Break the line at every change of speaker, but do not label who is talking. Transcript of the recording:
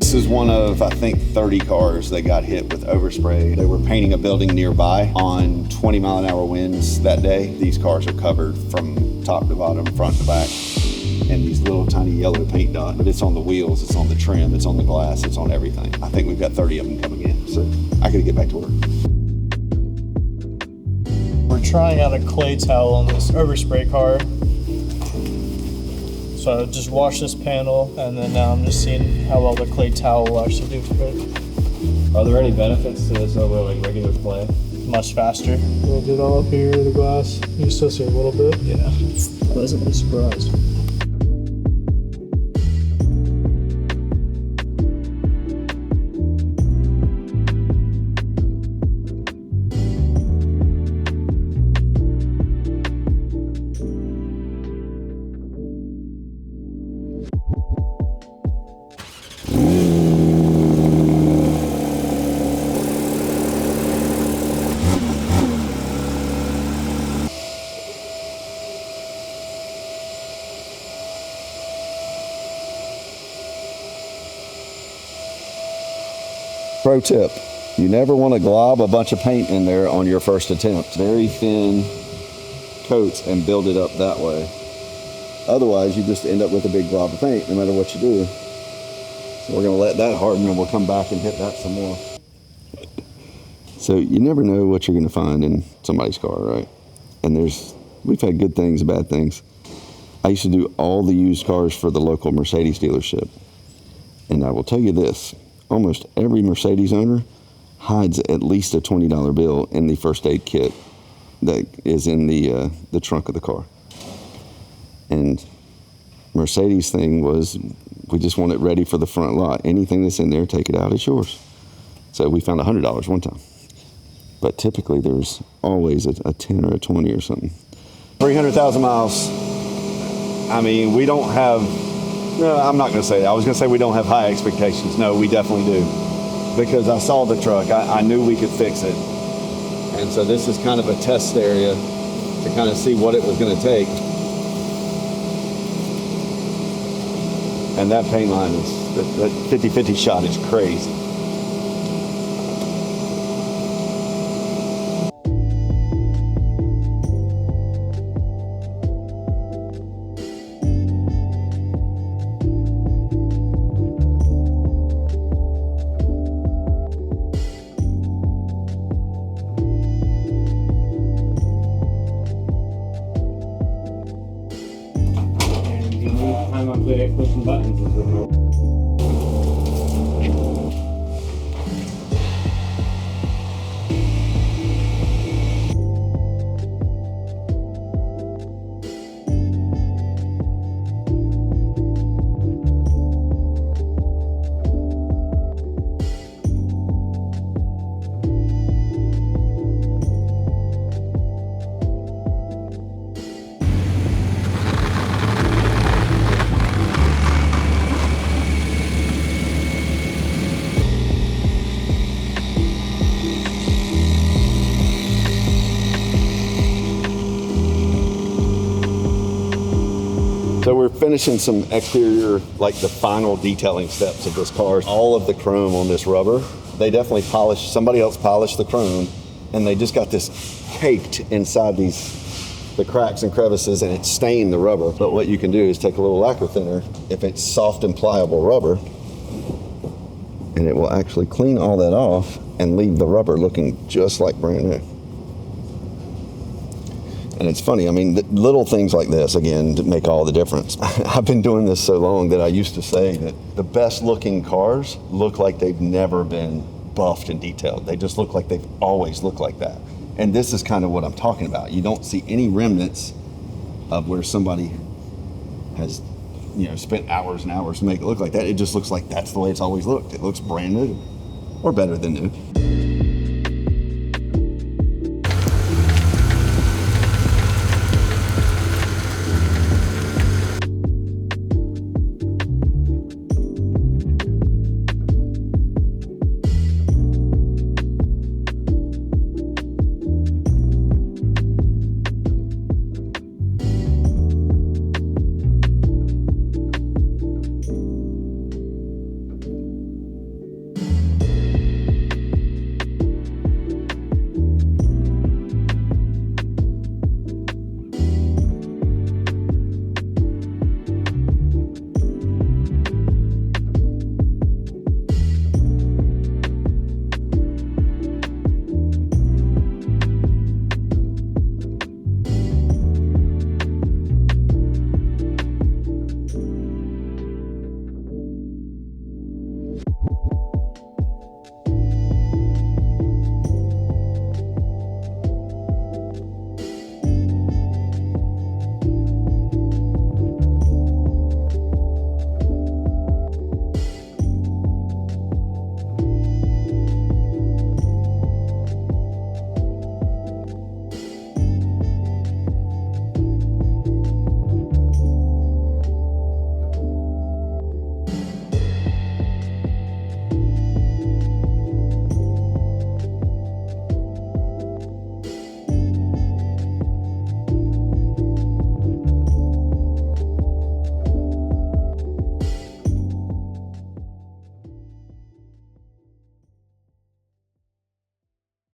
This is one of, I think, 30 cars that got hit with overspray. They were painting a building nearby on 20-mile-an-hour winds that day. These cars are covered from top to bottom, front to back, and these little tiny yellow paint dots. But it's on the wheels, it's on the trim, it's on the glass, it's on everything. I think we've got 30 of them coming in, so I gotta get back to work.
We're trying out a clay towel on this overspray car. So I just wash this panel, and then now I'm just seeing how well the clay towel will actually do for it.
Are there any benefits to this over like regular clay?
Much faster. We'll do it all up here, the glass. You still see a little bit.
Yeah.
Pleasantly surprised.
Pro tip, you never want to glob a bunch of paint in there on your first attempt. Very thin coats and build it up that way. Otherwise, you just end up with a big glob of paint no matter what you do. So we're going to let that harden and we'll come back and hit that some more. So you never know what you're going to find in somebody's car, right? And we've had good things, bad things. I used to do all the used cars for the local Mercedes dealership. And I will tell you this, almost every Mercedes owner hides at least a $20 bill in the first aid kit that is in the trunk of the car. And Mercedes thing was, we just want it ready for the front lot. Anything that's in there, take it out, it's yours. So we found $100 one time. But typically there's always a 10 or a 20 or something. 300,000 miles. I mean, we don't have, no, I'm not going to say that. I was going to say we don't have high expectations. No, we definitely do. Because I saw the truck. I knew we could fix it. And so this is kind of a test area to kind of see what it was going to take. And that paint line is, that 50-50 shot is crazy.
I'm good at pushing buttons with remote.
So we're finishing some exterior, like the final detailing steps of this car. All of the chrome on this rubber, they definitely polished, somebody else polished the chrome, and they just got this caked inside the cracks and crevices, and it stained the rubber. But what you can do is take a little lacquer thinner, if it's soft and pliable rubber, and it will actually clean all that off and leave the rubber looking just like brand new. And it's funny, I mean, little things like this, again, make all the difference. I've been doing this so long that I used to say that the best looking cars look like they've never been buffed and detailed. They just look like they've always looked like that. And this is kind of what I'm talking about. You don't see any remnants of where somebody has, spent hours and hours to make it look like that. It just looks like that's the way it's always looked. It looks brand new or better than new.